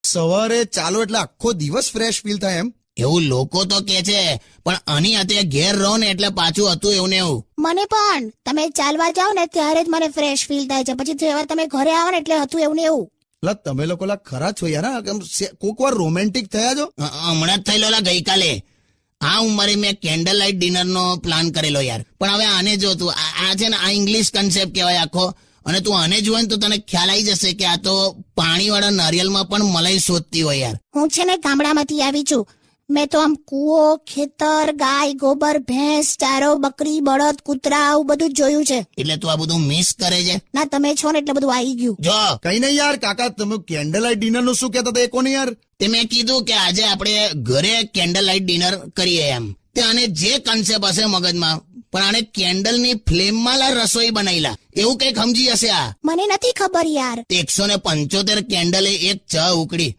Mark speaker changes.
Speaker 1: સવારે ચાલો એટલે આખો દિવસ ફ્રેશ ફીલ થાય એમ.
Speaker 2: એવું લોકો તો કે છે, પણ આની હાથે ઘેર રહો ને એટલે પાછું હતું એવું ને એવું.
Speaker 3: મને પણ તમે ચાલવા જાઓ ને ત્યારે જ મને ફ્રેશ ફીલ થાય છે, પછી જેવા તમે ઘરે આવો ને એટલે હતું એવું ને એવું.
Speaker 1: લા તમે લોકો લા ખરા છો યાર, હા? કેમ કોક વાર રોમેન્ટિક થયા છો?
Speaker 2: હમણાં જ થયેલો લા ગઈકાલે. આ ઉંમરે મેં કેન્ડલ લાઇટ ડિનરનો પ્લાન કરેલો યાર. પણ હવે આને જો તું, આ છે ને આ ઇંગ્લિશ કન્સેપ્ટ કહેવાય આખો. અને તું આને જોવે ને તો તને ખ્યાલ આવી જશે કે આ તો પાણીવાળા નારિયેલમાં પણ મલાઈ શોધતી હોય યાર.
Speaker 3: હું છે ને ગામડામાંથી આવી છું. મેં તો આમ કૂવો, ખેતર, ગાય, ગોબર, ભેંસ, ચારો, બકરી, બળદ, કૂતરા આવું બધું જ જોયું છે.
Speaker 2: એટલે તું આ બધું મિસ કરે છે.
Speaker 3: ના તમે છો ને એટલે બધું આવી ગયું.
Speaker 2: જો
Speaker 1: કઈ નહીં યાર કાકા, તમે કેન્ડલ લાઇટ ડિનર નું શું કહેતા હતા એ કોને યાર?
Speaker 2: તે મેં કીધું કે આજે આપણે ઘરે કેન્ડલ લાઇટ ડિનર કરીએ એમ. તે આને જે કન્સેપ્ટ હશે મગજમાં, પણ આને કેન્ડલની ફ્લેમમાં લા રસોઈ બનાવેલા એવું કઈક સમજી હશે આ.
Speaker 3: મને નથી ખબર યાર.
Speaker 2: 175 કેન્ડલે એક ચા ઉકળી